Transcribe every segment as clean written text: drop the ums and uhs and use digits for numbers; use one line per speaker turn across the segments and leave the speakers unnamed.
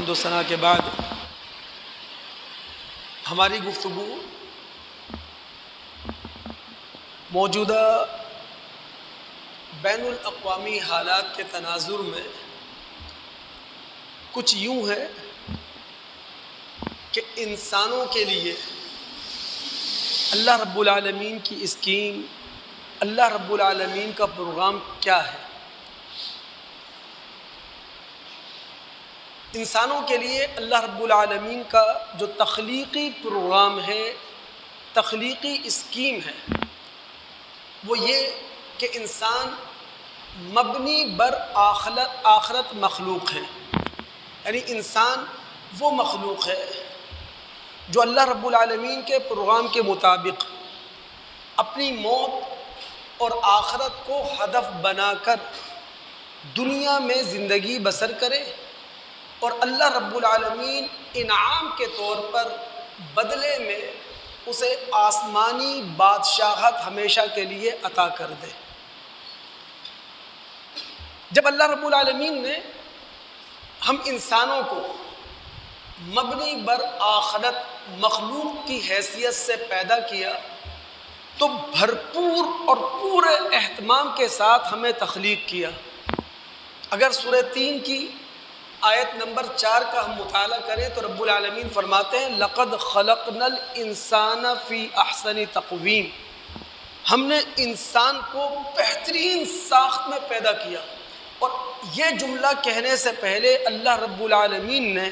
حمد و ثنا کے بعد ہماری گفتگو موجودہ بین الاقوامی حالات کے تناظر میں کچھ یوں ہے کہ انسانوں کے لیے اللہ رب العالمین کی اسکیم، اللہ رب العالمین کا پروگرام کیا ہے۔ انسانوں کے لیے اللہ رب العالمین کا جو تخلیقی پروگرام ہے، تخلیقی اسکیم ہے، وہ یہ کہ انسان مبنی بر آخرت مخلوق ہے۔ یعنی انسان وہ مخلوق ہے جو اللہ رب العالمین کے پروگرام کے مطابق اپنی موت اور آخرت کو ہدف بنا کر دنیا میں زندگی بسر کرے اور اللہ رب العالمین انعام کے طور پر بدلے میں اسے آسمانی بادشاہت ہمیشہ کے لیے عطا کر دے۔ جب اللہ رب العالمین نے ہم انسانوں کو مبنی بر آخرت مخلوق کی حیثیت سے پیدا کیا تو بھرپور اور پورے اہتمام کے ساتھ ہمیں تخلیق کیا۔ اگر سورہ 3 کی آیت نمبر 4 کا ہم مطالعہ کریں تو رب العالمین فرماتے ہیں لَقَدْ خَلَقْنَا الْإِنسَانَ فِي أَحْسَنِ تَقْوِيمٍ، ہم نے انسان کو بہترین ساخت میں پیدا کیا۔ اور یہ جملہ کہنے سے پہلے اللہ رب العالمین نے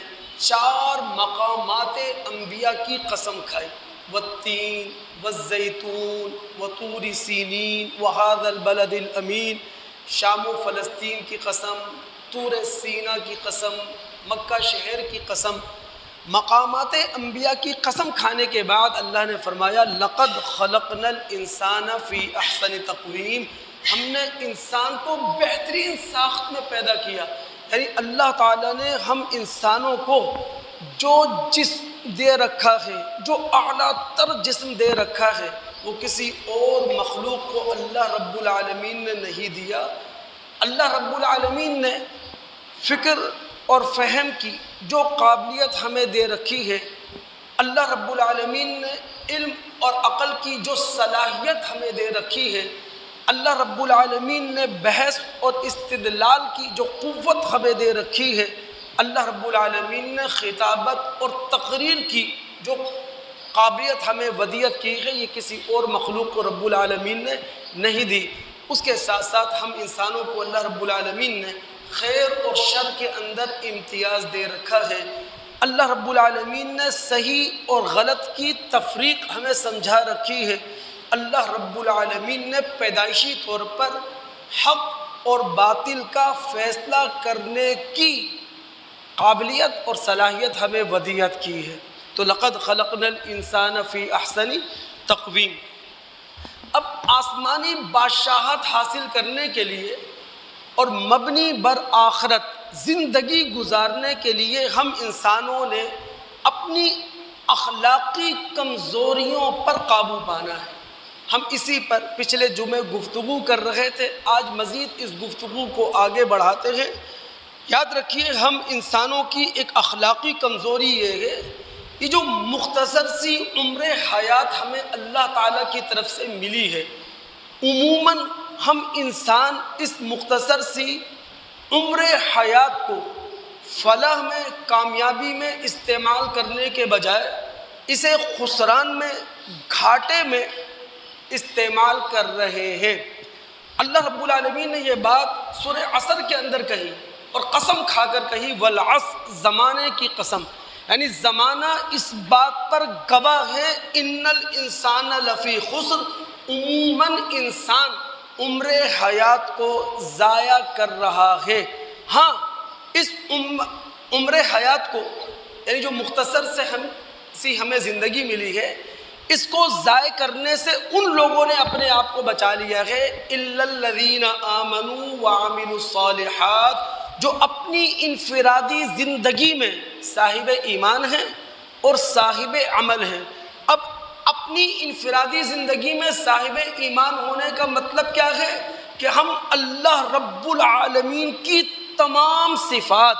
4 مقامات انبیاء کی قسم کھائی، والتین والزیتون وطور سینین وہذا البلد الامین، شام و فلسطین کی قسم، طور سینا کی قسم، مکہ شہر کی قسم۔ مقامات انبیاء کی قسم کھانے کے بعد اللہ نے فرمایا لَقَدْ خَلَقْنَا الْإِنسَانَ فِي أَحْسَنِ تَقْوِيمٍ، ہم نے انسان کو بہترین ساخت میں پیدا کیا۔ یعنی اللہ تعالیٰ نے ہم انسانوں کو جو جسم دے رکھا ہے، جو اعلیٰ تر جسم دے رکھا ہے، وہ کسی اور مخلوق کو اللہ رب العالمین نے نہیں دیا۔ اللہ رب العالمین نے فکر اور فہم کی جو قابلیت ہمیں دے رکھی ہے، اللہ رب العالمین نے علم اور عقل کی جو صلاحیت ہمیں دے رکھی ہے، اللہ رب العالمین نے بحث اور استدلال کی جو قوت ہمیں دے رکھی ہے، اللہ رب العالمین نے خطابت اور تقریر کی جو قابلیت ہمیں ودیت کی ہے، یہ کسی اور مخلوق کو رب العالمین نے نہیں دی۔ اس کے ساتھ ساتھ ہم انسانوں کو اللہ رب العالمین نے خیر اور شر کے اندر امتیاز دے رکھا ہے۔ اللہ رب العالمین نے صحیح اور غلط کی تفریق ہمیں سمجھا رکھی ہے۔ اللہ رب العالمین نے پیدائشی طور پر حق اور باطل کا فیصلہ کرنے کی قابلیت اور صلاحیت ہمیں ودیت کی ہے۔ تو لقد خلقنا الانسان فی احسن تقویم۔ اب آسمانی بادشاہت حاصل کرنے کے لیے اور مبنی بر آخرت زندگی گزارنے کے لیے ہم انسانوں نے اپنی اخلاقی کمزوریوں پر قابو پانا ہے۔ ہم اسی پر پچھلے جمعے گفتگو کر رہے تھے، آج مزید اس گفتگو کو آگے بڑھاتے ہیں۔ یاد رکھیے ہم انسانوں کی ایک اخلاقی کمزوری یہ ہے، یہ جو مختصر سی عمر حیات ہمیں اللہ تعالیٰ کی طرف سے ملی ہے، عموماً ہم انسان اس مختصر سی عمر حیات کو فلاح میں، کامیابی میں استعمال کرنے کے بجائے اسے خسران میں، گھاٹے میں استعمال کر رہے ہیں۔ اللہ رب العالمین نے یہ بات سورہ عصر کے اندر کہی اور قسم کھا کر کہی والعصر، زمانے کی قسم، یعنی زمانہ اس بات پر گواہ ہے ان الانسان لفی خسر، عموماً انسان عمر حیات کو ضائع کر رہا ہے۔ ہاں، اس عمر حیات کو یعنی جو مختصر سے ہمیں زندگی ملی ہے، اس کو ضائع کرنے سے ان لوگوں نے اپنے آپ کو بچا لیا ہے الا الذین آمنوا وعملوا الصالحات، جو اپنی انفرادی زندگی میں صاحب ایمان ہیں اور صاحب عمل ہیں۔ اب اپنی انفرادی زندگی میں صاحب ایمان ہونے کا مطلب کیا ہے کہ ہم اللہ رب العالمین کی تمام صفات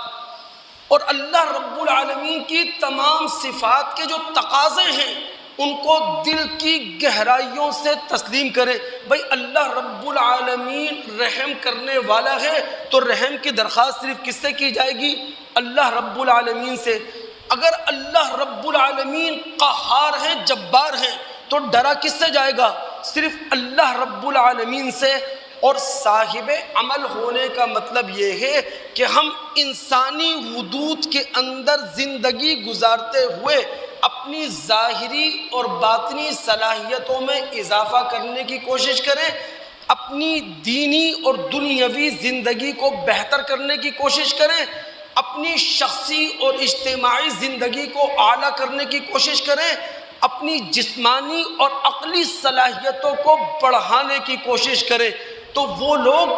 اور اللہ رب العالمین کی تمام صفات کے جو تقاضے ہیں ان کو دل کی گہرائیوں سے تسلیم کرے۔ بھئی اللہ رب العالمین رحم کرنے والا ہے تو رحم کی درخواست صرف کس سے کی جائے گی؟ اللہ رب العالمین سے۔ اگر اللہ رب العالمین قہار ہیں، جبار ہیں، تو ڈرا کس سے جائے گا؟ صرف اللہ رب العالمین سے۔ اور صاحب عمل ہونے کا مطلب یہ ہے کہ ہم انسانی حدود کے اندر زندگی گزارتے ہوئے اپنی ظاہری اور باطنی صلاحیتوں میں اضافہ کرنے کی کوشش کریں، اپنی دینی اور دنیاوی زندگی کو بہتر کرنے کی کوشش کریں، اپنی شخصی اور اجتماعی زندگی کو اعلیٰ کرنے کی کوشش کریں، اپنی جسمانی اور عقلی صلاحیتوں کو بڑھانے کی کوشش کریں۔ تو وہ لوگ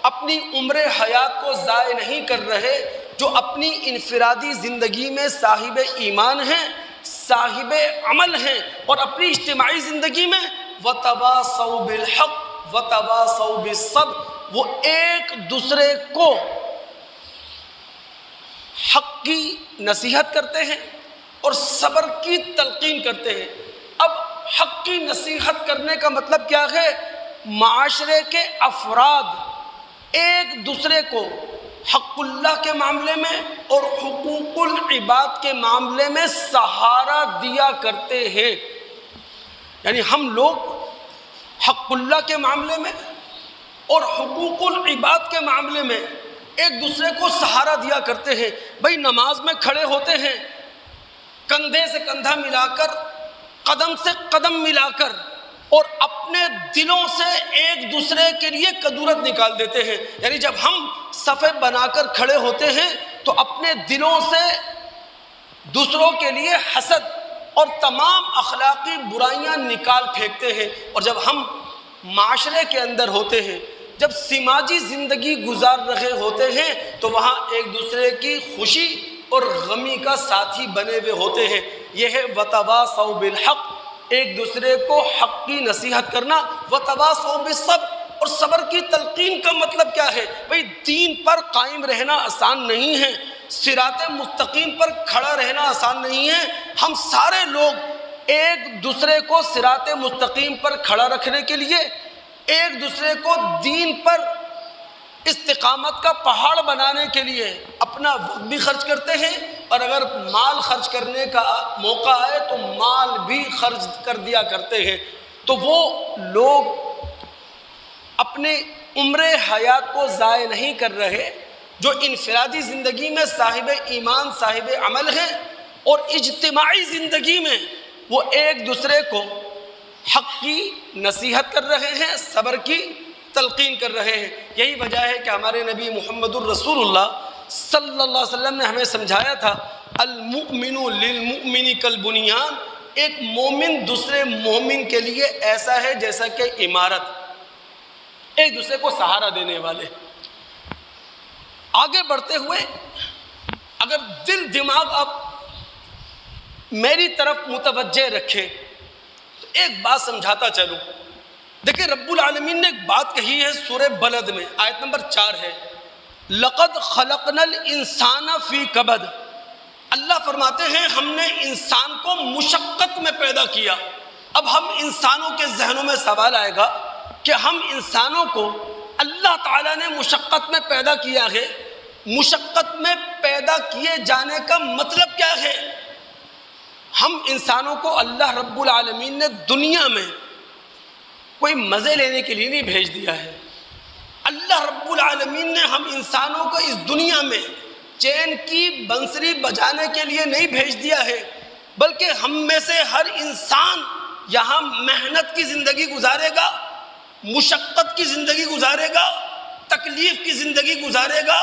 اپنی عمر حیات کو ضائع نہیں کر رہے جو اپنی انفرادی زندگی میں صاحب ایمان ہیں، صاحب عمل ہیں، اور اپنی اجتماعی زندگی میں وَتَوَاصَوْا بِالْحَقِّ وَتَوَاصَوْا بِالصَّبْرِ، وہ ایک دوسرے کو حق کی نصیحت کرتے ہیں اور صبر کی تلقین کرتے ہیں۔ اب حق کی نصیحت کرنے کا مطلب کیا ہے؟ معاشرے کے افراد ایک دوسرے کو حق اللہ کے معاملے میں اور حقوق العباد کے معاملے میں سہارا دیا کرتے ہیں۔ یعنی ہم لوگ حق اللہ کے معاملے میں اور حقوق العباد کے معاملے میں ایک دوسرے کو سہارا دیا کرتے ہیں۔ بھئی نماز میں کھڑے ہوتے ہیں، کندھے سے کندھا ملا کر، قدم سے قدم ملا کر، اور اپنے دلوں سے ایک دوسرے کے لیے کدورت نکال دیتے ہیں۔ یعنی جب ہم صفیں بنا کر کھڑے ہوتے ہیں تو اپنے دلوں سے دوسروں کے لیے حسد اور تمام اخلاقی برائیاں نکال پھینکتے ہیں، اور جب ہم معاشرے کے اندر ہوتے ہیں، جب سماجی زندگی گزار رہے ہوتے ہیں تو وہاں ایک دوسرے کی خوشی اور غمی کا ساتھی بنے ہوئے ہوتے ہیں۔ یہ ہے وَتَوَاصَوْا بِالْحَقِّ، ایک دوسرے کو حق کی نصیحت کرنا۔ وَتَوَاصَوْا بِالصَّبْرِ، اور صبر کی تلقین کا مطلب کیا ہے؟ بھئی دین پر قائم رہنا آسان نہیں ہے، صراط مستقیم پر کھڑا رہنا آسان نہیں ہے۔ ہم سارے لوگ ایک دوسرے کو صراط مستقیم پر کھڑا رکھنے کے لیے، ایک دوسرے کو دین پر استقامت کا پہاڑ بنانے کے لیے اپنا وقت بھی خرچ کرتے ہیں، اور اگر مال خرچ کرنے کا موقع آئے تو مال بھی خرچ کر دیا کرتے ہیں۔ تو وہ لوگ اپنے عمر حیات کو ضائع نہیں کر رہے جو انفرادی زندگی میں صاحب ایمان، صاحب عمل ہیں، اور اجتماعی زندگی میں وہ ایک دوسرے کو حق کی نصیحت کر رہے ہیں، صبر کی تلقین کر رہے ہیں۔ یہی وجہ ہے کہ ہمارے نبی محمد الرسول اللہ صلی اللہ علیہ وسلم نے ہمیں سمجھایا تھا، المؤمن للمؤمن کالبنیان، ایک مومن دوسرے مومن کے لیے ایسا ہے جیسا کہ عمارت، ایک دوسرے کو سہارا دینے والے۔ آگے بڑھتے ہوئے اگر دل دماغ آپ میری طرف متوجہ رکھیں تو ایک بات سمجھاتا چلوں۔ دیکھیں رب العالمین نے ایک بات کہی ہے سورہ بلد میں، آیت نمبر 4 ہے، لَقَدْ خَلَقْنَا الْإِنسَانَ فِي كَبَدٍ۔ اللہ فرماتے ہیں ہم نے انسان کو مشقت میں پیدا کیا۔ اب ہم انسانوں کے ذہنوں میں سوال آئے گا کہ ہم انسانوں کو اللہ تعالیٰ نے مشقت میں پیدا کیا ہے، مشقت میں پیدا کیے جانے کا مطلب کیا ہے؟ ہم انسانوں کو اللہ رب العالمین نے دنیا میں کوئی مزے لینے کے لیے نہیں بھیج دیا ہے۔ اللہ رب العالمین نے ہم انسانوں کو اس دنیا میں چین کی بنسری بجانے کے لیے نہیں بھیج دیا ہے، بلکہ ہم میں سے ہر انسان یہاں محنت کی زندگی گزارے گا، مشقت کی زندگی گزارے گا، تکلیف کی زندگی گزارے گا،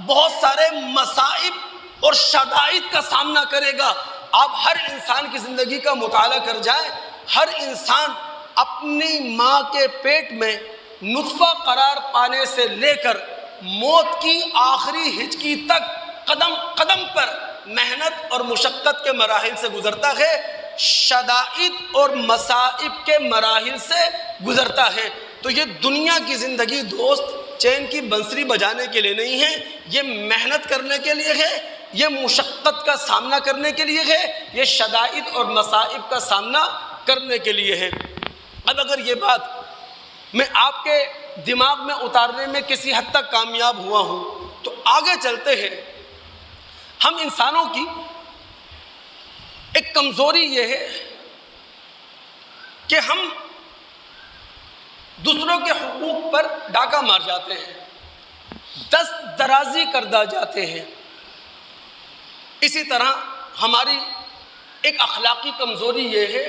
بہت سارے مصائب اور شدائد کا سامنا کرے گا۔ آپ ہر انسان کی زندگی کا مطالعہ کر جائیں، ہر انسان اپنی ماں کے پیٹ میں نطفہ قرار پانے سے لے کر موت کی آخری ہچکی تک قدم قدم پر محنت اور مشقت کے مراحل سے گزرتا ہے، شدائد اور مصائب کے مراحل سے گزرتا ہے۔ تو یہ دنیا کی زندگی دوست چین کی بنسری بجانے کے لیے نہیں ہے، یہ محنت کرنے کے لیے ہے، یہ مشقت کا سامنا کرنے کے لیے ہے، یہ شدائد اور مصائب کا سامنا کرنے کے لیے ہے۔ اب اگر یہ بات میں آپ کے دماغ میں اتارنے میں کسی حد تک کامیاب ہوا ہوں تو آگے چلتے ہیں۔ ہم انسانوں کی ایک کمزوری یہ ہے کہ ہم دوسروں کے حقوق پر ڈاکہ مار جاتے ہیں، دست درازی کردہ جاتے ہیں۔ اسی طرح ہماری ایک اخلاقی کمزوری یہ ہے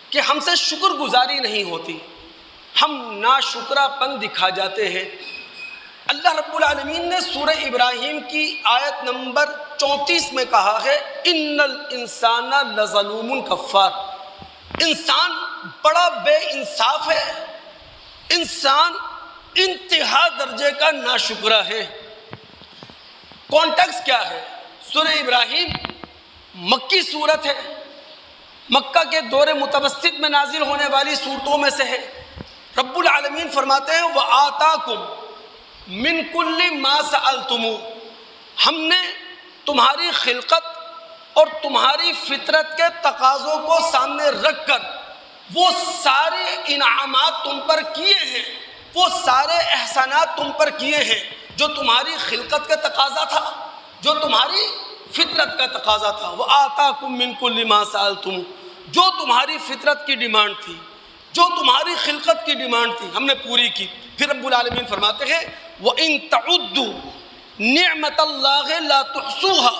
کہ ہم سے شکر گزاری نہیں ہوتی، ہم ناشکرا پن دکھا جاتے ہیں۔ اللہ رب العالمین نے سورہ ابراہیم کی آیت نمبر 34 میں کہا ہے ان الانسان لظلوم کفار، انسان بڑا بے انصاف ہے، انسان انتہا درجے کا ناشکرا ہے۔ کانٹیکس کیا ہے؟ سورہ ابراہیم مکی صورت ہے، مکہ کے دور متوسط میں نازل ہونے والی صورتوں میں سے ہے۔ رب العالمین فرماتے ہیں وَآتَاكُمْ مِن كُلِّ مَا سَأَلْتُمُوهُ، ہم نے تمہاری خلقت اور تمہاری فطرت کے تقاضوں کو سامنے رکھ کر وہ سارے انعامات تم پر کیے ہیں، وہ سارے احسانات تم پر کیے ہیں جو تمہاری خلقت کا تقاضا تھا، جو تمہاری فطرت کا تقاضا تھا۔ وَآتَاكُمْ مِن كُلِّ مَا سَأَلْتُمُوهُ، جو تمہاری فطرت کی ڈیمانڈ تھی، جو تمہاری خلقت کی ڈیمانڈ تھی، ہم نے پوری کی۔ پھر رب العالمین فرماتے ہیں وَإِن تَعُدُّوا نِعْمَةَ اللَّهِ لَا تُحْصُوهَا،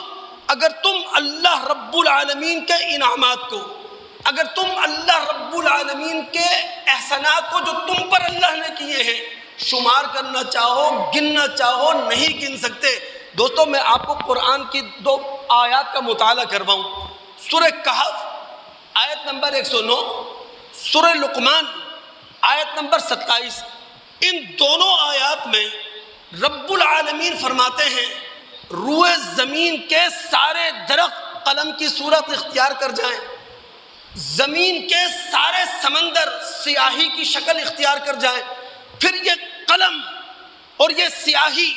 اگر تم اللہ رب العالمین کے انعامات کو، اگر تم اللہ رب العالمین کے احسانات کو جو تم پر اللہ نے کیے ہیں شمار کرنا چاہو، گننا چاہو، نہیں گن سکتے۔ دوستو میں آپ کو قرآن کی 2 آیات کا مطالعہ کرواؤں۔ سورہ کہف آیت نمبر 109، سورہ لقمان آیت نمبر 27، ان دونوں آیات میں رب العالمین فرماتے ہیں روئے زمین کے سارے درخت قلم کی صورت اختیار کر جائیں، زمین کے سارے سمندر سیاہی کی شکل اختیار کر جائیں، پھر یہ قلم اور یہ سیاہی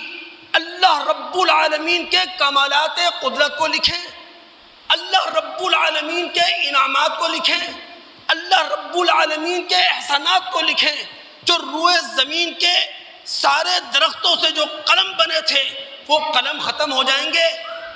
اللہ رب العالمین کے کمالات قدرت کو لکھیں، اللہ رب العالمین کے انعامات کو لکھیں، اللہ رب العالمین کے احسانات کو لکھیں۔ جو روئے زمین کے سارے درختوں سے جو قلم بنے تھے وہ قلم ختم ہو جائیں گے،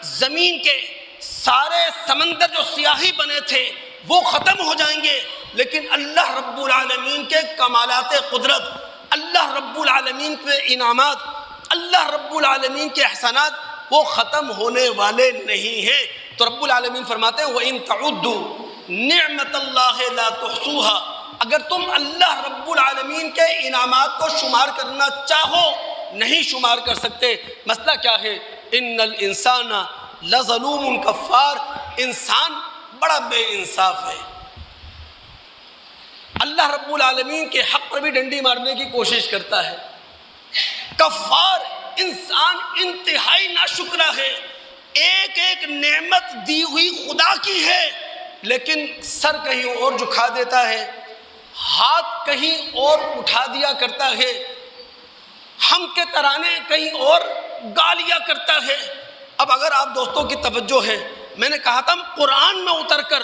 زمین کے سارے سمندر جو سیاہی بنے تھے وہ ختم ہو جائیں گے، لیکن اللہ رب العالمین کے کمالات قدرت، اللہ رب العالمین کے انعامات، اللہ رب العالمین کے احسانات وہ ختم ہونے والے نہیں ہیں۔ تو رب العالمین فرماتے ہیں وَإِن تَعُدُّوا نِعْمَةَ اللَّهِ لَا تُحْصُوهَا، اگر تم اللہ رب العالمین کے انعامات کو شمار کرنا چاہو نہیں شمار کر سکتے۔ مسئلہ کیا ہے؟ ان الانسان لظلوم کفار، انسان بڑا بے انصاف ہے، اللہ رب العالمین کے حق پر بھی ڈنڈی مارنے کی کوشش کرتا ہے۔ کفار انسان انتہائی ناشکرا ہے، ایک ایک نعمت دی ہوئی خدا کی ہے لیکن سر کہیں اور جھکا دیتا ہے، ہاتھ کہیں اور اٹھا دیا کرتا ہے، ہم کے ترانے کہیں اور گا لیا کرتا ہے۔ اب اگر آپ دوستوں کی توجہ ہے، میں نے کہا تھا ہم قرآن میں اتر کر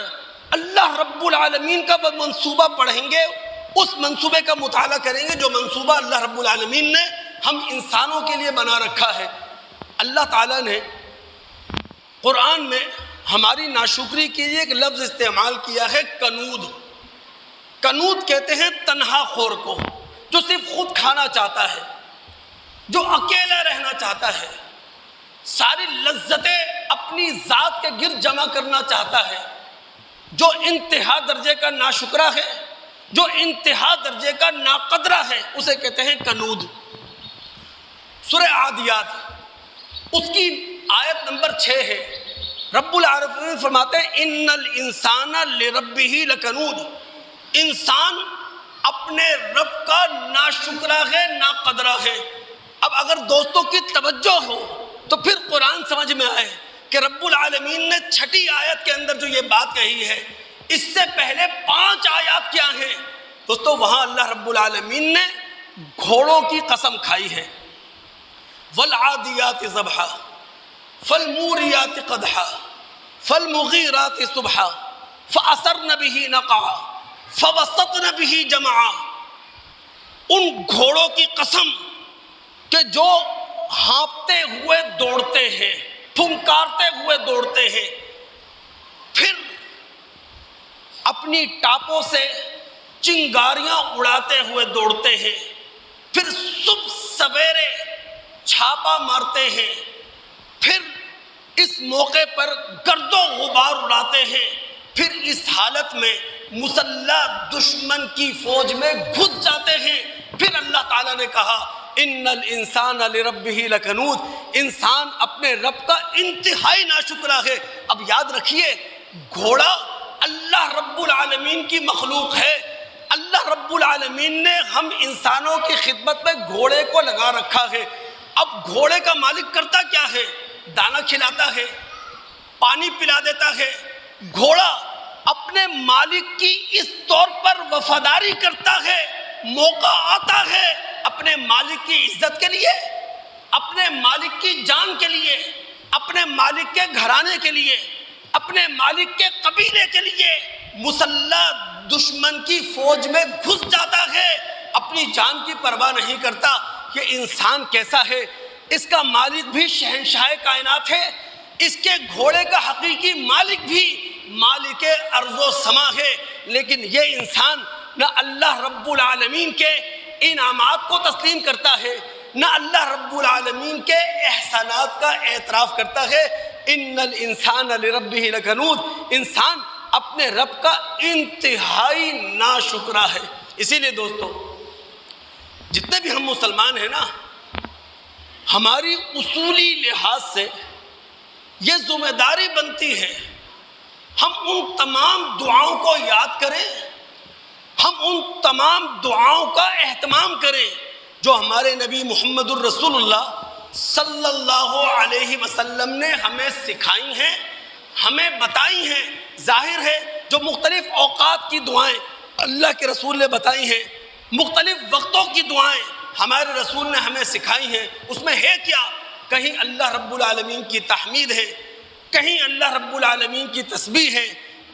اللہ رب العالمین کا وہ منصوبہ پڑھیں گے، اس منصوبے کا مطالعہ کریں گے جو منصوبہ اللہ رب العالمین نے ہم انسانوں کے لیے بنا رکھا ہے۔ اللہ تعالیٰ نے قرآن میں ہماری ناشکری کے لیے ایک لفظ استعمال کیا ہے کنود۔ کنود کہتے ہیں تنہا خور کو، جو صرف خود کھانا چاہتا ہے، جو اکیلا رہنا چاہتا ہے، ساری لذتیں اپنی ذات کے گرد جمع کرنا چاہتا ہے، جو انتہا درجے کا ناشکرا ہے، جو انتہا درجے کا ناقدرہ ہے، اسے کہتے ہیں کنود۔ سورہ عادیات اس کی آیت نمبر 6 ہے، رب العالمین فرماتے ہیں ان الانسان لربہ لکنود، انسان اپنے رب کا ناشکرا ہے، ناقدرہ ہے۔ اب اگر دوستوں کی توجہ ہو تو پھر قرآن سمجھ میں آئے کہ رب العالمین نے 6 آیت کے اندر جو یہ بات کہی ہے، اس سے پہلے 5 آیات کیا ہیں دوستو؟ وہاں اللہ رب العالمین نے گھوڑوں کی قسم کھائی ہے، والعادیات ضبحا، فالموریات قدحا فالمغیرات صبحا فأثرن به نقعا فوسطن به جمعا. ان گھوڑوں کی قسم کہ جو ہانپتے ہوئے دوڑتے ہیں، پھنکارتے ہوئے دوڑتے ہیں، پھر اپنی ٹاپوں سے چنگاریاں اڑاتے ہوئے دوڑتے ہیں، پھر صبح سویرے چھاپا مارتے ہیں، پھر اس موقع پر گرد و غبار اڑاتے ہیں، پھر اس حالت میں مسلح دشمن کی فوج میں گھس جاتے ہیں. پھر اللہ تعالیٰ نے کہا ان الانسان لربہ لکنود، انسان اپنے رب کا انتہائی ناشکرا ہے. اب یاد رکھیے گھوڑا اللہ رب العالمین کی مخلوق ہے. اللہ رب العالمین نے ہم انسانوں کی خدمت میں گھوڑے کو لگا رکھا ہے. اب گھوڑے کا مالک کرتا کیا ہے؟ دانا کھلاتا ہے، پانی پلا دیتا ہے. گھوڑا اپنے مالک کی اس طور پر وفاداری کرتا ہے، موقع آتا ہے اپنے مالک کی عزت کے لیے، اپنے مالک کی جان کے لیے، اپنے مالک کے گھرانے کے لیے، اپنے مالک کے قبیلے کے لیے مسلح دشمن کی فوج میں گھس جاتا ہے، اپنی جان کی پرواہ نہیں کرتا. یہ انسان کیسا ہے؟ اس کا مالک بھی شہنشاہ کائنات ہے، اس کے گھوڑے کا حقیقی مالک بھی مالک ارض و سما ہے. لیکن یہ انسان نہ اللہ رب العالمین کے انعامات کو تسلیم کرتا ہے، نہ اللہ رب العالمین کے احسانات کا اعتراف کرتا ہے. ان الانسان لربہ لکنود، انسان اپنے رب کا انتہائی ناشکرا ہے. اسی لیے دوستو جتنے بھی ہم مسلمان ہیں نا، ہماری اصولی لحاظ سے یہ ذمہ داری بنتی ہے ہم ان تمام دعاؤں کو یاد کریں، ہم ان تمام دعاؤں کا اہتمام کریں جو ہمارے نبی محمد الرسول اللہ صلی اللہ علیہ وسلم نے ہمیں سکھائی ہیں، ہمیں بتائی ہیں. ظاہر ہے جو مختلف اوقات کی دعائیں اللہ کے رسول نے بتائی ہیں، مختلف وقتوں کی دعائیں ہمارے رسول نے ہمیں سکھائی ہیں، اس میں ہے کیا؟ کہیں اللہ رب العالمین کی تحمید ہے، کہیں اللہ رب العالمین کی تسبیح ہے،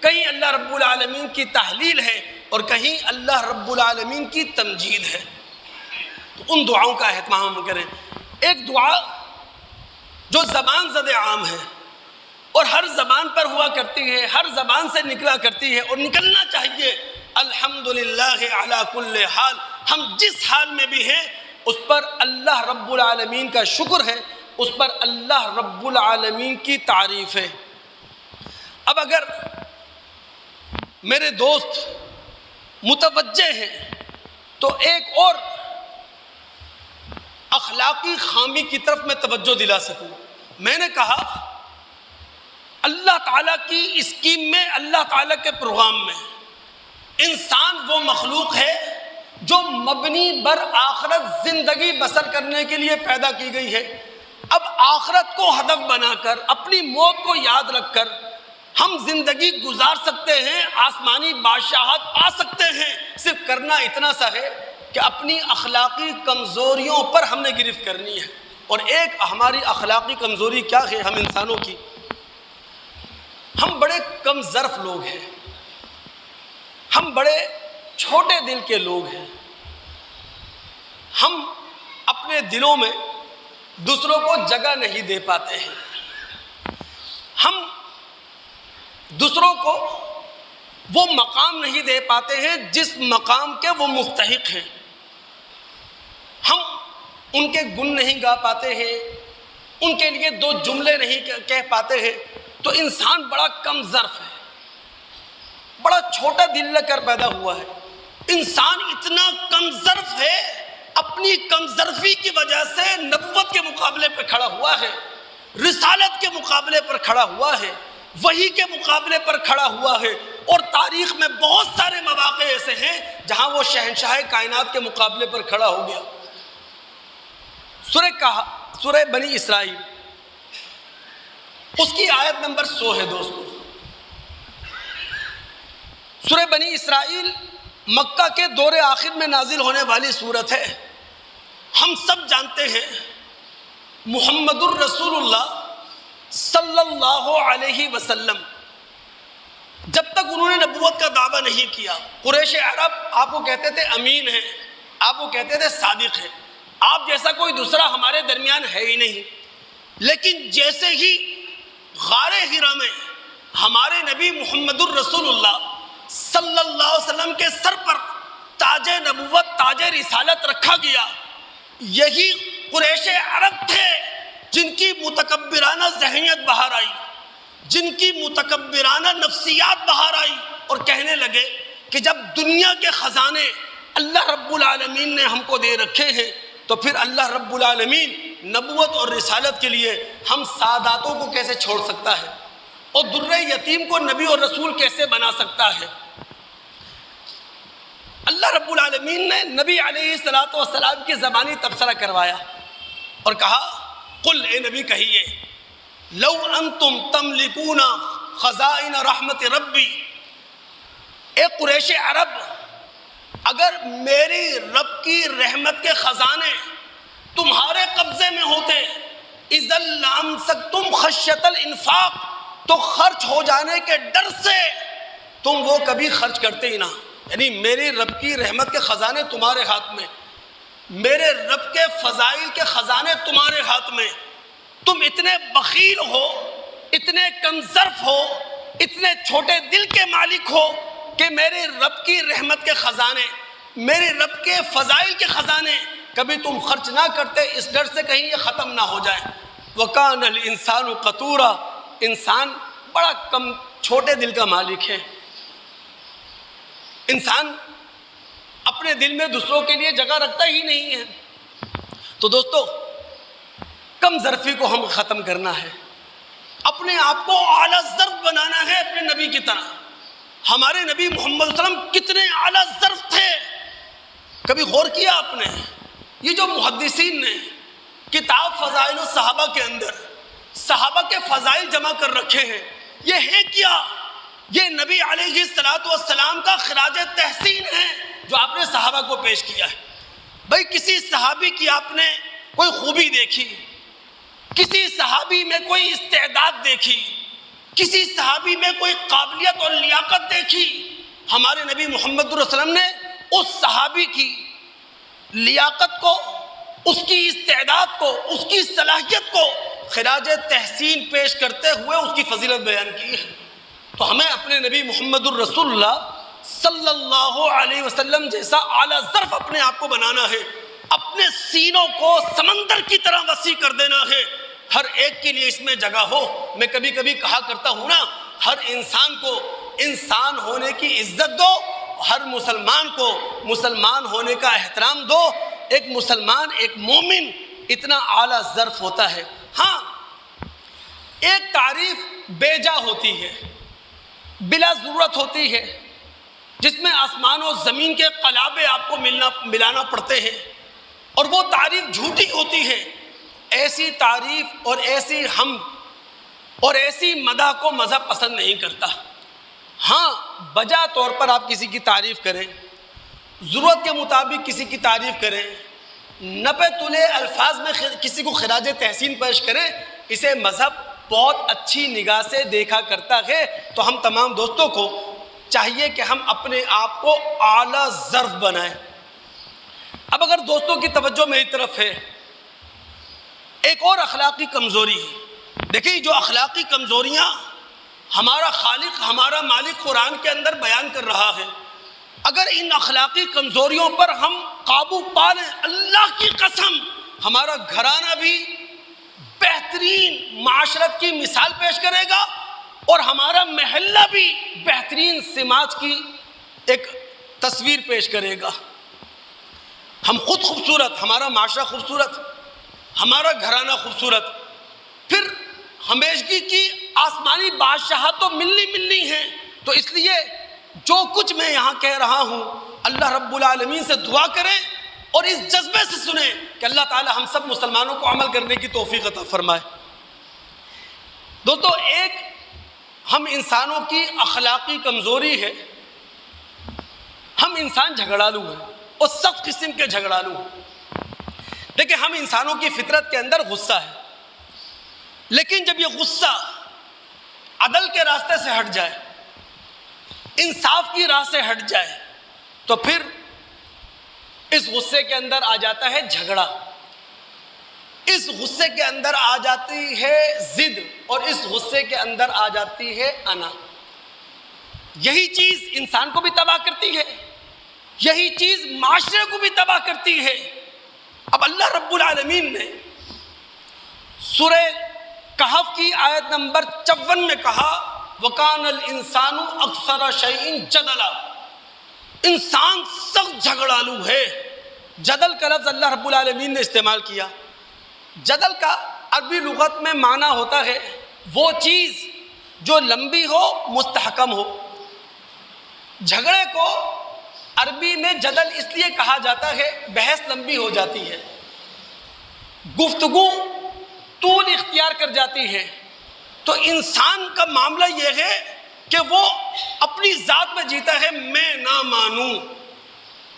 کہیں اللہ رب العالمین کی تحلیل ہے، اور کہیں اللہ رب العالمین کی تمجید ہے. تو ان دعاؤں کا اہتمام ہم کریں. ایک دعا جو زبان زد عام ہے اور ہر زبان پر ہوا کرتی ہے، ہر زبان سے نکلا کرتی ہے اور نکلنا چاہیے، الحمدللہ علی کل حال. ہم جس حال میں بھی ہیں اس پر اللہ رب العالمین کا شکر ہے، اس پر اللہ رب العالمین کی تعریف ہے. اب اگر میرے دوست متوجہ ہیں تو ایک اور اخلاقی خامی کی طرف میں توجہ دلا سکوں. میں نے کہا اللہ تعالیٰ کی اسکیم میں، اللہ تعالیٰ کے پروگرام میں انسان وہ مخلوق ہے جو مبنی بر آخرت زندگی بسر کرنے کے لیے پیدا کی گئی ہے. اب آخرت کو ہدف بنا کر، اپنی موت کو یاد رکھ کر ہم زندگی گزار سکتے ہیں، آسمانی بادشاہت پا سکتے ہیں. صرف کرنا اتنا سا ہے کہ اپنی اخلاقی کمزوریوں پر ہم نے گرفت کرنی ہے. اور ایک ہماری اخلاقی کمزوری کیا ہے ہم انسانوں کی؟ ہم بڑے کم ظرف لوگ ہیں، ہم بڑے چھوٹے دل کے لوگ ہیں. ہم اپنے دلوں میں دوسروں کو جگہ نہیں دے پاتے ہیں، ہم دوسروں کو وہ مقام نہیں دے پاتے ہیں جس مقام کے وہ مستحق ہیں. ہم ان کے گن نہیں گا پاتے ہیں، ان کے لیے دو جملے نہیں کہہ پاتے ہیں. تو انسان بڑا کم ظرف ہے، بڑا چھوٹا دل لے کر پیدا ہوا ہے. انسان اتنا کم ظرف ہے، اپنی کم ظرفی کی وجہ سے نبوت کے مقابلے پر کھڑا ہوا ہے، رسالت کے مقابلے پر کھڑا ہوا ہے، وحی کے مقابلے پر کھڑا ہوا ہے. اور تاریخ میں بہت سارے مواقع ایسے ہیں جہاں وہ شہنشاہ کائنات کے مقابلے پر کھڑا ہو گیا. سورہ بنی اسرائیل اس کی آیت نمبر 100 ہے دوستو. سورہ بنی اسرائیل مکہ کے دور آخر میں نازل ہونے والی سورت ہے. ہم سب جانتے ہیں محمد الرسول اللہ صلی اللہ علیہ وسلم جب تک انہوں نے نبوت کا دعویٰ نہیں کیا، قریش عرب آپ کو کہتے تھے امین ہیں، آپ کو کہتے تھے صادق ہیں، آپ جیسا کوئی دوسرا ہمارے درمیان ہے ہی نہیں. لیکن جیسے ہی غار حرا میں ہمارے نبی محمد الرسول اللہ صلی اللہ علیہ وسلم کے سر پر تاج نبوت، تاج رسالت رکھا گیا، یہی قریش عرب تھے جن کی متکبرانہ ذہنیت باہر آئی، جن کی متکبرانہ نفسیات باہر آئی، اور کہنے لگے کہ جب دنیا کے خزانے اللہ رب العالمین نے ہم کو دے رکھے ہیں تو پھر اللہ رب العالمین نبوت اور رسالت کے لیے ہم ساداتوں کو کیسے چھوڑ سکتا ہے، اور در یتیم کو نبی اور رسول کیسے بنا سکتا ہے. اللہ رب العالمین نے نبی علیہ الصلوۃ والسلام کی زبانی تبصرہ کروایا اور کہا قل، اے نبی کہیے، لو انتم تملکون خزائن رحمت ربی، اے قریش عرب، اگر میری رب کی رحمت کے خزانے تمہارے قبضے میں ہوتے، اذا لامسکتم خشیۃ الانفاق، تو خرچ ہو جانے کے ڈر سے تم وہ کبھی خرچ کرتے ہی نہ. یعنی میری رب کی رحمت کے خزانے تمہارے ہاتھ میں، میرے رب کے فضائل کے خزانے تمہارے ہاتھ میں، تم اتنے بخیل ہو، اتنے کمظرف ہو، اتنے چھوٹے دل کے مالک ہو کہ میرے رب کی رحمت کے خزانے، میرے رب کے فضائل کے خزانے کبھی تم خرچ نہ کرتے، اس ڈر سے کہیں یہ ختم نہ ہو جائے. وَكَانَ الْإِنسَانُ قَتُورًا، انسان بڑا کم چھوٹے دل کا مالک ہے. انسان اپنے دل میں دوسروں کے لیے جگہ رکھتا ہی نہیں ہے. تو دوستو، کم ظرفی کو ہم ختم کرنا ہے، اپنے آپ کو اعلیٰ ظرف بنانا ہے اپنے نبی کی طرح. ہمارے نبی محمد صلی اللہ علیہ وسلم کتنے اعلیٰ ظرف تھے، کبھی غور کیا آپ نے؟ یہ جو محدثین نے کتاب فضائل الصحابہ کے اندر صحابہ کے فضائل جمع کر رکھے ہیں، یہ ہے کیا؟ یہ نبی علیہ السلام کا خراج تحسین ہے جو آپ نے صحابہ کو پیش کیا ہے. بھائی کسی صحابی کی آپ نے کوئی خوبی دیکھی، کسی صحابی میں کوئی استعداد دیکھی، کسی صحابی میں کوئی قابلیت اور لیاقت دیکھی، ہمارے نبی محمد صلی اللہ علیہ وسلم نے اس صحابی کی لیاقت کو، اس کی استعداد کو، اس کی صلاحیت کو خراج تحسین پیش کرتے ہوئے اس کی فضیلت بیان کی ہے. تو ہمیں اپنے نبی محمد الرسول اللہ صلی اللہ علیہ وسلم جیسا اعلیٰ ظرف اپنے آپ کو بنانا ہے، اپنے سینوں کو سمندر کی طرح وسیع کر دینا ہے. ہر ایک کے لیے اس میں جگہ ہو. میں کبھی کبھی کہا کرتا ہوں نا، ہر انسان کو انسان ہونے کی عزت دو، ہر مسلمان کو مسلمان ہونے کا احترام دو. ایک مسلمان، ایک مومن اتنا اعلیٰ ظرف ہوتا ہے. ہاں، ایک تعریف بے جا ہوتی ہے، بلا ضرورت ہوتی ہے، جس میں آسمان و زمین کے قلابے آپ کو ملانا پڑتے ہیں، اور وہ تعریف جھوٹی ہوتی ہے. ایسی تعریف اور ایسی حمد اور ایسی مدح کو مذہب پسند نہیں کرتا. ہاں، بجا طور پر آپ کسی کی تعریف کریں، ضرورت کے مطابق کسی کی تعریف کریں، نپے تلے الفاظ میں کسی کو خراج تحسین پیش کریں، اسے مذہب بہت اچھی نگاہ سے دیکھا کرتا ہے. تو ہم تمام دوستوں کو چاہیے کہ ہم اپنے آپ کو اعلیٰ ظرف بنائیں. اب اگر دوستوں کی توجہ میری طرف ہے، ایک اور اخلاقی کمزوری ہے. دیکھیے، جو اخلاقی کمزوریاں ہمارا خالق، ہمارا مالک قرآن کے اندر بیان کر رہا ہے، اگر ان اخلاقی کمزوریوں پر ہم قابو پا لیں، اللہ کی قسم ہمارا گھرانہ بھی بہترین معاشرت کی مثال پیش کرے گا، اور ہمارا محلہ بھی بہترین سماج کی ایک تصویر پیش کرے گا. ہم خود خوبصورت، ہمارا معاشرہ خوبصورت، ہمارا گھرانہ خوبصورت، پھر ہمیشگی کی آسمانی بادشاہت تو ملنی ہے. تو اس لیے جو کچھ میں یہاں کہہ رہا ہوں، اللہ رب العالمین سے دعا کریں اور اس جذبے سے سنیں کہ اللہ تعالی ہم سب مسلمانوں کو عمل کرنے کی توفیق عطا فرمائے. دوستو، ایک ہم انسانوں کی اخلاقی کمزوری ہے، ہم انسان جھگڑالو ہیں، اور سخت قسم کے جھگڑالو ہیں. دیکھیں، ہم انسانوں کی فطرت کے اندر غصہ ہے. لیکن جب یہ غصہ عدل کے راستے سے ہٹ جائے، انصاف کی راہ سے ہٹ جائے، تو پھر اس غصے کے اندر آ جاتا ہے جھگڑا، اس غصے کے اندر آ جاتی ہے ضد، اور اس غصے کے اندر آ جاتی ہے انا۔ یہی چیز انسان کو بھی تباہ کرتی ہے، یہی چیز معاشرے کو بھی تباہ کرتی ہے۔ اب اللہ رب العالمین نے سورہ کہف کی آیت نمبر 54 میں کہا وَكَانَ الْإِنسَانُ أَكْثَرَ شَيْءٍ جَدَلًا، انسان سخت جھگڑالو ہے۔ جدل کا لفظ اللہ رب العالمین نے استعمال کیا۔ جدل کا عربی لغت میں معنی ہوتا ہے وہ چیز جو لمبی ہو، مستحکم ہو۔ جھگڑے کو عربی میں جدل اس لیے کہا جاتا ہے بحث لمبی ہو جاتی ہے، گفتگو طول اختیار کر جاتی ہے۔ تو انسان کا معاملہ یہ ہے کہ وہ اپنی ذات میں جیتا ہے میں نہ مانوں۔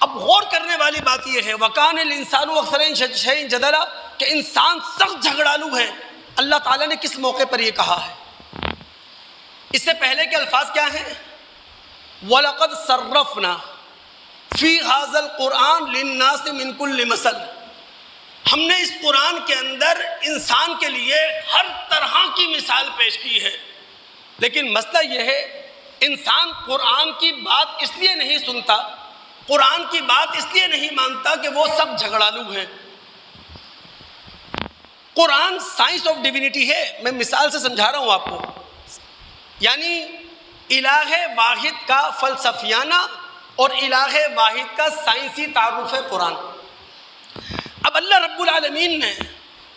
اب غور کرنے والی بات یہ ہے وَكَانَ الْإِنسَانُ أَكْثَرَ شَيْءٍ جَدَلًا کہ انسان سخت جھگڑالو ہے۔ اللہ تعالیٰ نے کس موقع پر یہ کہا ہے؟ اس سے پہلے کے الفاظ کیا ہیں؟ وَلَقَدْ صَرَّفْنَا فِي هَذَا الْقُرْآنِ لِلنَّاسِ مِنْ كُلِّ مَثَلٍ، ہم نے اس قرآن کے اندر انسان کے لیے ہر طرح کی مثال پیش کی ہے۔ لیکن مسئلہ یہ ہے انسان قرآن کی بات اس لیے نہیں سنتا، قرآن کی بات اس لیے نہیں مانتا کہ وہ سب جھگڑالو ہیں۔ قرآن سائنس آف ڈیوینٹی ہے، میں مثال سے سمجھا رہا ہوں آپ کو، یعنی الہ واحد کا فلسفیانہ اور الہ واحد کا سائنسی تعارف ہے قرآن۔ اب اللہ رب العالمین نے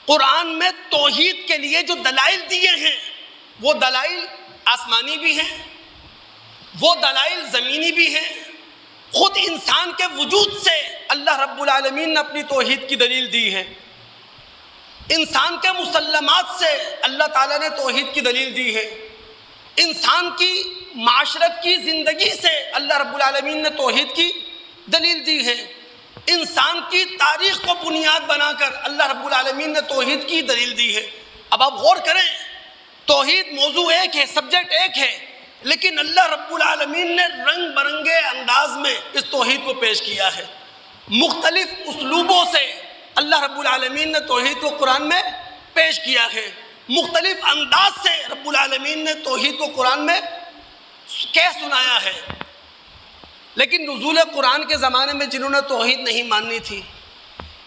قرآن میں توحید کے لیے جو دلائل دیے ہیں وہ دلائل آسمانی بھی ہیں، وہ دلائل زمینی بھی ہیں۔ خود انسان کے وجود سے اللہ رب العالمین نے اپنی توحید کی دلیل دی ہے، انسان کے مسلمات سے اللہ تعالیٰ نے توحید کی دلیل دی ہے، انسان کی معاشرت کی زندگی سے اللہ رب العالمین نے توحید کی دلیل دی ہے، انسان کی تاریخ کو بنیاد بنا کر اللہ رب العالمین نے توحید کی دلیل دی ہے۔ اب آپ غور کریں، توحید موضوع ایک ہے، سبجیکٹ ایک ہے، لیکن اللہ رب العالمین نے رنگ برنگے انداز میں اس توحید کو پیش کیا ہے۔ مختلف اسلوبوں سے اللہ رب العالمین نے توحید کو قرآن میں پیش کیا ہے، مختلف انداز سے رب العالمین نے توحید کو قرآن میں کہہ سنایا ہے۔ لیکن نزول قرآن کے زمانے میں جنہوں نے توحید نہیں ماننی تھی،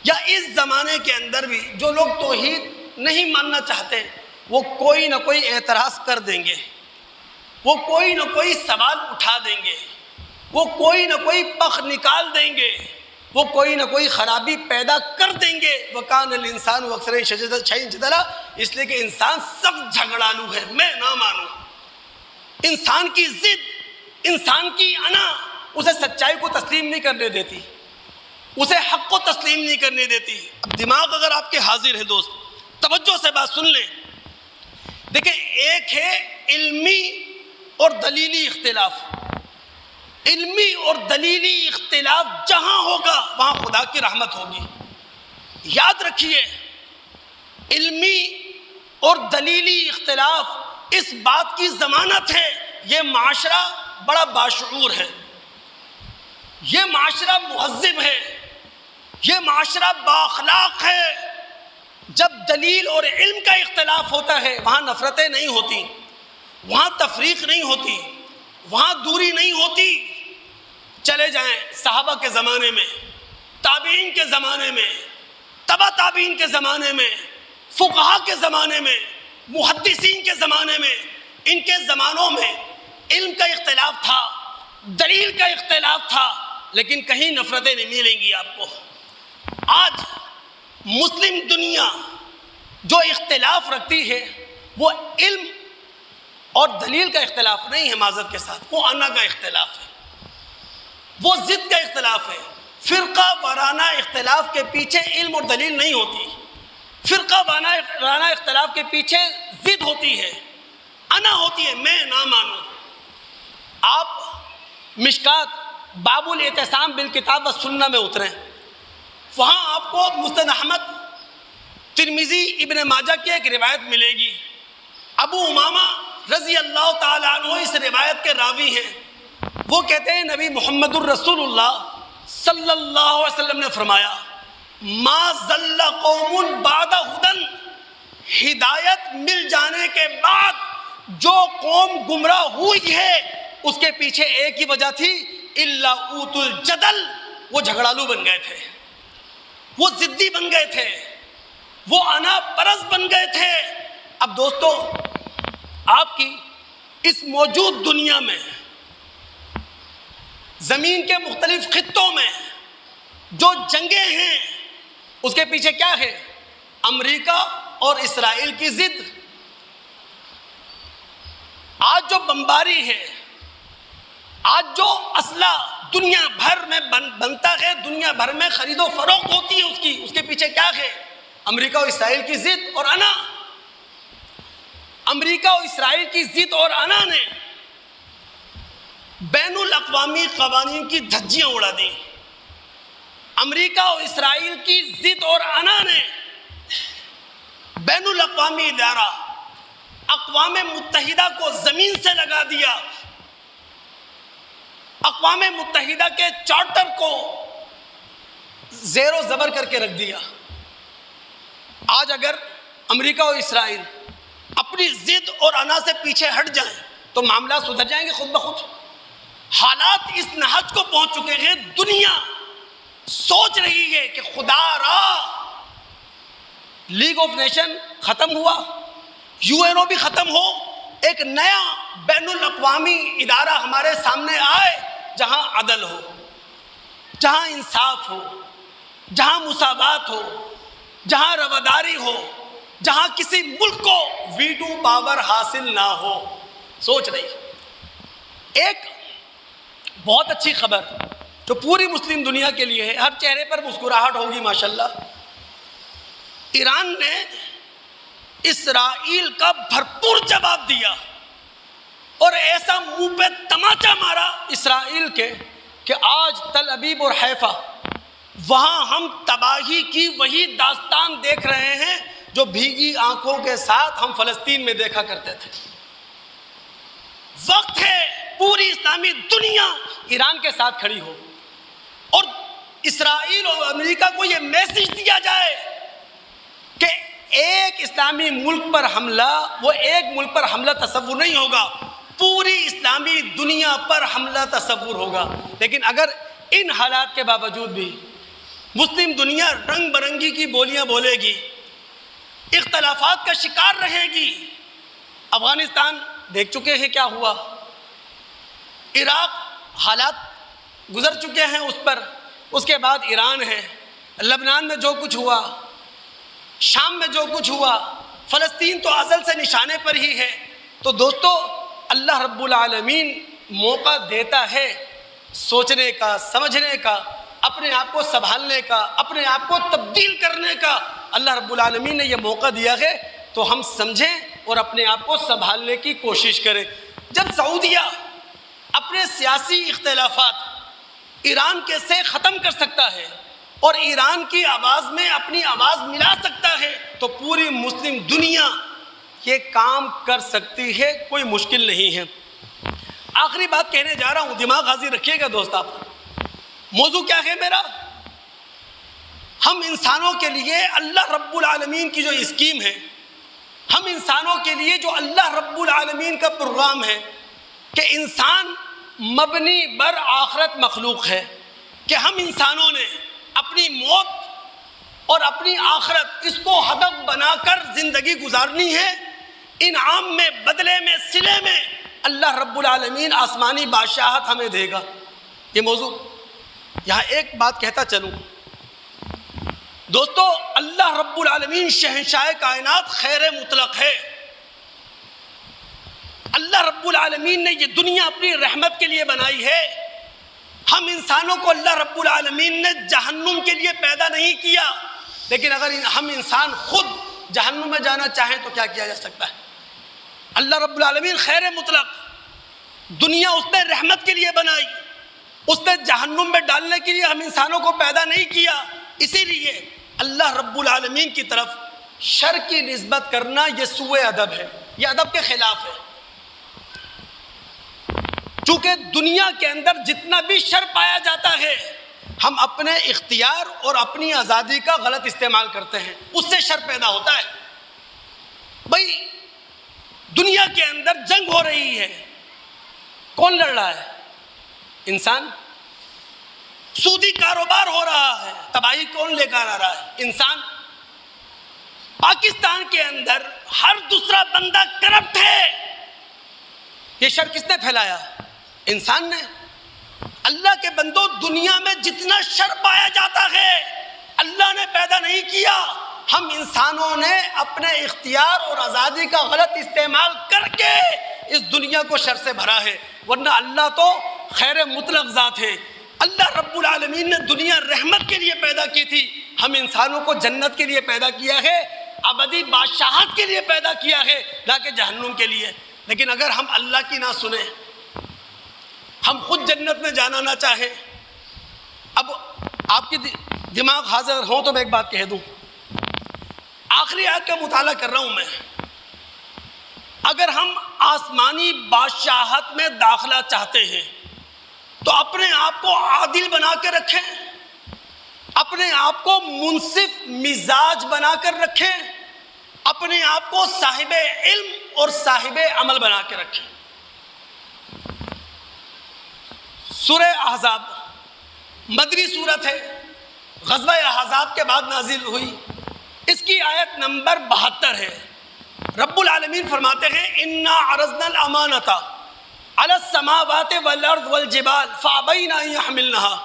یا اس زمانے کے اندر بھی جو لوگ توحید نہیں ماننا چاہتے، وہ کوئی نہ کوئی اعتراض کر دیں گے، وہ کوئی نہ کوئی سوال اٹھا دیں گے، وہ کوئی نہ کوئی پخ نکال دیں گے، وہ کوئی نہ کوئی خرابی پیدا کر دیں گے۔ وَكَانَ الْإِنسَانُ أَكْثَرَ شَيْءٍ جَدَلًا، اس لیے کہ انسان سخت جھگڑالو ہے، میں نہ مانوں۔ انسان کی ضد، انسان کی انا اسے سچائی کو تسلیم نہیں کرنے دیتی، اسے حق کو تسلیم نہیں کرنے دیتی۔ اب دماغ اگر آپ کے حاضر ہے دوست، توجہ سے بات سن لیں۔ دیکھیں، ایک ہے علمی اور دلیلی اختلاف۔ علمی اور دلیلی اختلاف جہاں ہوگا وہاں خدا کی رحمت ہوگی۔ یاد رکھیے، علمی اور دلیلی اختلاف اس بات کی ضمانت ہے یہ معاشرہ بڑا باشعور ہے، یہ معاشرہ مہذب ہے، یہ معاشرہ بااخلاق ہے۔ جب دلیل اور علم کا اختلاف ہوتا ہے وہاں نفرتیں نہیں ہوتی، وہاں تفریق نہیں ہوتی، وہاں دوری نہیں ہوتی۔ چلے جائیں صحابہ کے زمانے میں، تابعین کے زمانے میں، تبع تابعین کے زمانے میں، فقہا کے زمانے میں، محدثین کے زمانے میں، ان کے زمانوں میں علم کا اختلاف تھا، دلیل کا اختلاف تھا، لیکن کہیں نفرتیں نہیں ملیں گی آپ کو۔ آج مسلم دنیا جو اختلاف رکھتی ہے وہ علم اور دلیل کا اختلاف نہیں ہے، معذرت کے ساتھ وہ انا کا اختلاف ہے، وہ ضد کا اختلاف ہے۔ فرقہ وارانہ اختلاف کے پیچھے علم اور دلیل نہیں ہوتی، فرقہ وارانہ اختلاف کے پیچھے ضد ہوتی ہے، انا ہوتی ہے، میں نہ مانوں۔ آپ مشکات باب الاعتصام بالکتاب والسنہ میں اتریں، وہاں آپ کو مسند احمد ترمذی ابن ماجہ کی ایک روایت ملے گی، ابو امامہ رضی اللہ تعالیٰ عنہ اس روایت کے راوی ہیں، وہ کہتے ہیں نبی محمد الرسول اللہ صلی اللہ علیہ وسلم نے فرمایا ما ضل قوم بعد ہدن، ہدایت مل جانے کے بعد جو قوم گمراہ ہوئی ہے اس کے پیچھے ایک ہی وجہ تھی، الا اوت الجدل، وہ جھگڑالو بن گئے تھے، وہ ضدی بن گئے تھے، وہ انا پرست بن گئے تھے۔ اب دوستو، آپ کی اس موجود دنیا میں زمین کے مختلف خطوں میں جو جنگیں ہیں اس کے پیچھے کیا ہے؟ امریکہ اور اسرائیل کی ضد۔ آج جو بمباری ہے، آج جو اسلحہ دنیا بھر میں بنتا ہے، دنیا بھر میں خرید و فروخت ہوتی ہے، اس کے پیچھے کیا ہے؟ امریکہ اور اسرائیل کی ضد اور انا۔ امریکہ اور اسرائیل کی ضد اور انا نے بین الاقوامی قوانین کی دھجیاں اڑا دیں۔ امریکہ اور اسرائیل کی ضد اور انا نے بین الاقوامی ادارہ اقوام متحدہ کو زمین سے لگا دیا، اقوام متحدہ کے چارٹر کو زیر و زبر کر کے رکھ دیا۔ آج اگر امریکہ اور اسرائیل اپنی ضد اور انا سے پیچھے ہٹ جائیں تو معاملات سدھر جائیں گے خود بخود۔ حالات اس نہج کو پہنچ چکے ہیں، دنیا سوچ رہی ہے کہ خدا را لیگ آف نیشن ختم ہوا، یو این او بھی ختم ہو، ایک نیا بین الاقوامی ادارہ ہمارے سامنے آئے جہاں عدل ہو، جہاں انصاف ہو، جہاں مساوات ہو، جہاں رواداری ہو، جہاں کسی ملک کو ویٹو پاور حاصل نہ ہو۔ سوچ رہی ایک بہت اچھی خبر جو پوری مسلم دنیا کے لیے ہے، ہر چہرے پر مسکراہٹ ہوگی ماشاءاللہ۔ ایران نے اسرائیل کا بھرپور جواب دیا اور ایسا منہ پہ تماچا مارا اسرائیل کے کہ آج تل ابیب اور حیفا وہاں ہم تباہی کی وہی داستان دیکھ رہے ہیں جو بھیگی آنکھوں کے ساتھ ہم فلسطین میں دیکھا کرتے تھے۔ وقت ہے پوری اسلامی دنیا ایران کے ساتھ کھڑی ہو اور اسرائیل اور امریکہ کو یہ میسج دیا جائے کہ ایک اسلامی ملک پر حملہ، وہ ایک ملک پر حملہ تصور نہیں ہوگا، پوری اسلامی دنیا پر حملہ تصور ہوگا۔ لیکن اگر ان حالات کے باوجود بھی مسلم دنیا رنگ برنگی کی بولیاں بولے گی، اختلافات کا شکار رہے گی، افغانستان دیکھ چکے ہیں کیا ہوا، عراق حالات گزر چکے ہیں اس پر، اس کے بعد ایران ہے، لبنان میں جو کچھ ہوا، شام میں جو کچھ ہوا، فلسطین تو ازل سے نشانے پر ہی ہے۔ تو دوستو، اللہ رب العالمین موقع دیتا ہے سوچنے کا، سمجھنے کا، اپنے آپ کو سنبھالنے کا، اپنے آپ کو تبدیل کرنے کا۔ اللہ رب العالمین نے یہ موقع دیا ہے تو ہم سمجھیں اور اپنے آپ کو سنبھالنے کی کوشش کریں۔ جب سعودیہ اپنے سیاسی اختلافات ایران کے سے ختم کر سکتا ہے اور ایران کی آواز میں اپنی آواز ملا سکتا ہے تو پوری مسلم دنیا یہ کام کر سکتی ہے، کوئی مشکل نہیں ہے۔ آخری بات کہنے جا رہا ہوں، دماغ حاضر رکھیے گا دوست۔ آپ موضوع کیا ہے میرا؟ ہم انسانوں کے لیے اللہ رب العالمین کی جو اسکیم ہے، ہم انسانوں کے لیے جو اللہ رب العالمین کا پروگرام ہے کہ انسان مبنی بر آخرت مخلوق ہے، کہ ہم انسانوں نے اپنی موت اور اپنی آخرت اس کو ہدف بنا کر زندگی گزارنی ہے۔ انعام میں، بدلے میں، صلے میں اللہ رب العالمین آسمانی بادشاہت ہمیں دے گا۔ یہ موضوع یہاں ایک بات کہتا چلوں دوستو، اللہ رب العالمین شہنشاہ کائنات خیر مطلق ہے۔ اللہ رب العالمین نے یہ دنیا اپنی رحمت کے لیے بنائی ہے۔ ہم انسانوں کو اللہ رب العالمین نے جہنم کے لیے پیدا نہیں کیا، لیکن اگر ہم انسان خود جہنم میں جانا چاہیں تو کیا کیا جا سکتا ہے؟ اللہ رب العالمین خیر مطلق، دنیا اس نے رحمت کے لیے بنائی، اس نے جہنم میں ڈالنے کے لیے ہم انسانوں کو پیدا نہیں کیا۔ اسی لیے اللہ رب العالمین کی طرف شر کی نسبت کرنا یہ سوء ادب ہے، یہ ادب کے خلاف ہے۔ چونکہ دنیا کے اندر جتنا بھی شر پایا جاتا ہے ہم اپنے اختیار اور اپنی آزادی کا غلط استعمال کرتے ہیں، اس سے شر پیدا ہوتا ہے۔ بھائی دنیا کے اندر جنگ ہو رہی ہے، کون لڑ رہا ہے؟ انسان۔ سودی کاروبار ہو رہا ہے، تباہی کون لے کر آ رہا ہے؟ انسان۔ پاکستان کے اندر ہر دوسرا بندہ کرپٹ ہے، یہ شر کس نے پھیلایا؟ انسان نے۔ اللہ کے بندو، دنیا میں جتنا شر پایا جاتا ہے اللہ نے پیدا نہیں کیا، ہم انسانوں نے اپنے اختیار اور آزادی کا غلط استعمال کر کے اس دنیا کو شر سے بھرا ہے، ورنہ اللہ تو خیر مطلق ذات ہے۔ اللہ رب العالمین نے دنیا رحمت کے لیے پیدا کی تھی، ہم انسانوں کو جنت کے لیے پیدا کیا ہے، ابدی بادشاہت کے لیے پیدا کیا ہے، نہ کہ جہنم کے لیے۔ لیکن اگر ہم اللہ کی نہ سنیں، ہم خود جنت میں جانا نہ چاہیں، اب آپ کی دماغ حاضر ہوں تو میں ایک بات کہہ دوں، آخری آیت کا مطالعہ کر رہا ہوں میں، اگر ہم آسمانی بادشاہت میں داخلہ چاہتے ہیں تو اپنے آپ کو عادل بنا کے رکھیں، اپنے آپ کو منصف مزاج بنا کر رکھیں، اپنے آپ کو صاحب علم اور صاحب عمل بنا کے رکھیں۔ سورہ احزاب مدنی سورت ہے، غزوہ احزاب کے بعد نازل ہوئی، اس کی آیت نمبر 72 ہے۔ رب العالمین فرماتے ہیں انا عرضنا الامانۃ علی السماوات والارض والجبال فابین ان یحملنها،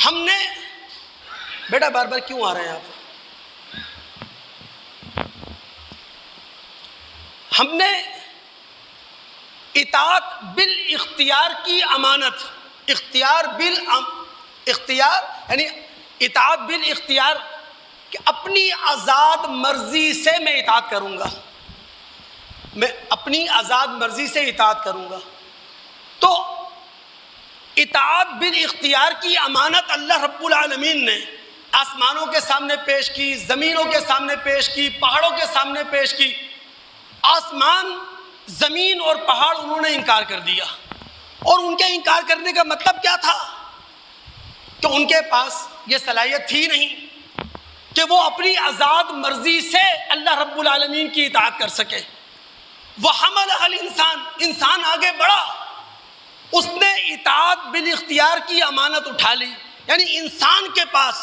ہم نے، بیٹا بار بار کیوں آ رہے ہیں آپ؟ ہم نے اطاعت بالاختیار کی امانت، اختیار یعنی اطاعت بالاختیار کہ اپنی آزاد مرضی سے میں اطاعت کروں گا، میں اپنی آزاد مرضی سے اطاعت کروں گا۔ تو اطاعت بالاختیار کی امانت اللہ رب العالمین نے آسمانوں کے سامنے پیش کی، زمینوں کے سامنے پیش کی، پہاڑوں کے سامنے پیش کی۔ آسمان، زمین اور پہاڑ انہوں نے انکار کر دیا، اور ان کے انکار کرنے کا مطلب کیا تھا؟ کہ ان کے پاس یہ صلاحیت تھی نہیں کہ وہ اپنی آزاد مرضی سے اللہ رب العالمین کی اطاعت کر سکے۔ وَحَمَلَهَا الْإِنسَانُ، انسان آگے بڑھا، اس نے اطاعت بالاختیار کی امانت اٹھا لی، یعنی انسان کے پاس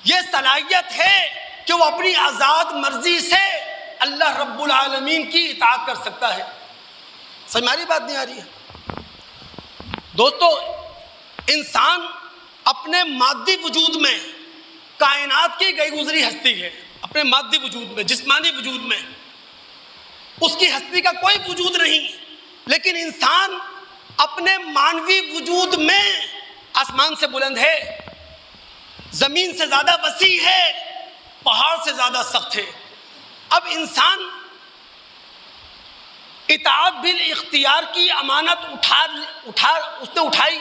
یہ صلاحیت ہے کہ وہ اپنی آزاد مرضی سے اللہ رب العالمین کی اطاعت کر سکتا ہے۔ سمجھ ہماری بات نہیں آ رہی ہے دوستو؟ انسان اپنے مادی وجود میں کائنات کی گئی گزری ہستی ہے، اپنے مادی وجود میں، جسمانی وجود میں اس کی ہستی کا کوئی وجود نہیں، لیکن انسان اپنے مانوی وجود میں آسمان سے بلند ہے، زمین سے زیادہ وسیع ہے، پہاڑ سے زیادہ سخت ہے۔ اب انسان اطاعت بالاختیار کی امانت اس نے اٹھائی،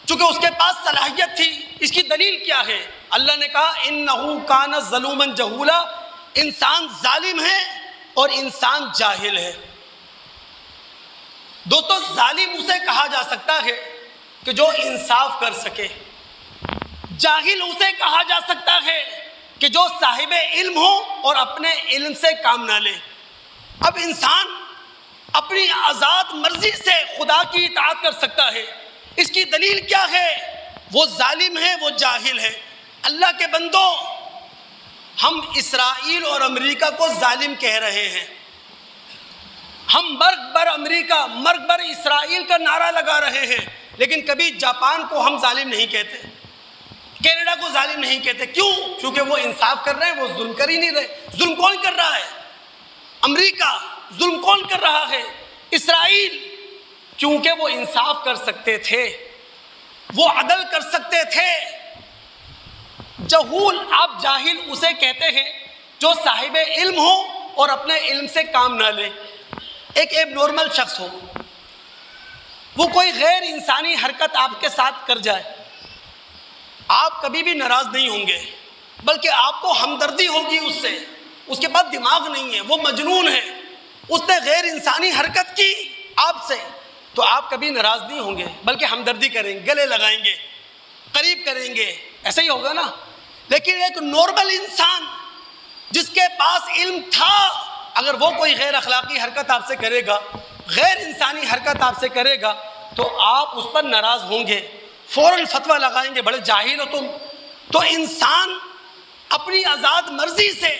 چونکہ اس کے پاس صلاحیت تھی۔ اس کی دلیل کیا ہے؟ اللہ نے کہا انہ کان ظلوما جہولا، انسان ظالم ہے اور انسان جاہل ہے۔ دوستو ظالم اسے کہا جا سکتا ہے کہ جو انصاف کر سکے، جاہل اسے کہا جا سکتا ہے کہ جو صاحب علم ہو اور اپنے علم سے کام نہ لے۔ اب انسان اپنی آزاد مرضی سے خدا کی اطاعت کر سکتا ہے، اس کی دلیل کیا ہے؟ وہ ظالم ہے، وہ جاہل ہے۔ اللہ کے بندو، ہم اسرائیل اور امریکہ کو ظالم کہہ رہے ہیں، ہم مرگ بر امریکہ، مرگ بر اسرائیل کا نعرہ لگا رہے ہیں، لیکن کبھی جاپان کو ہم ظالم نہیں کہتے، کینیڈا کو ظالم نہیں کہتے۔ کیوں؟ کیونکہ وہ انصاف کر رہے ہیں، وہ ظلم کر ہی نہیں رہے۔ ظلم کون کر رہا ہے؟ امریکہ۔ ظلم کون کر رہا ہے؟ اسرائیل۔ کیونکہ وہ انصاف کر سکتے تھے، وہ عدل کر سکتے تھے۔ جہول، آپ جاہل اسے کہتے ہیں جو صاحب علم ہو اور اپنے علم سے کام نہ لے۔ ایک نارمل شخص ہو، وہ کوئی غیر انسانی حرکت آپ کے ساتھ کر جائے، آپ کبھی بھی ناراض نہیں ہوں گے، بلکہ آپ کو ہمدردی ہوگی اس سے، اس کے پاس دماغ نہیں ہے، وہ مجنون ہے، اس نے غیر انسانی حرکت کی آپ سے، تو آپ کبھی ناراض نہیں ہوں گے، بلکہ ہمدردی کریں گے، گلے لگائیں گے، قریب کریں گے، ایسا ہی ہوگا نا۔ لیکن ایک نارمل انسان جس کے پاس علم تھا، اگر وہ کوئی غیر اخلاقی حرکت آپ سے کرے گا، غیر انسانی حرکت آپ سے کرے گا، تو آپ اس پر ناراض ہوں گے، فوراً فتویٰ لگائیں گے، بڑے جاہل ہو تم۔ تو انسان اپنی آزاد مرضی سے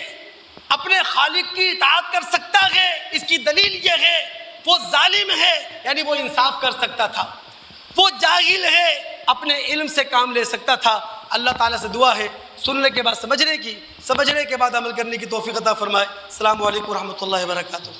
اپنے خالق کی اطاعت کر سکتا ہے، اس کی دلیل یہ ہے وہ ظالم ہے، یعنی وہ انصاف کر سکتا تھا، وہ جاہل ہے، اپنے علم سے کام لے سکتا تھا۔ اللہ تعالیٰ سے دعا ہے سننے کے بعد سمجھنے کے بعد عمل کرنے کی توفیق عطا فرمائے۔ السلام علیکم ورحمۃ اللہ وبرکاتہ۔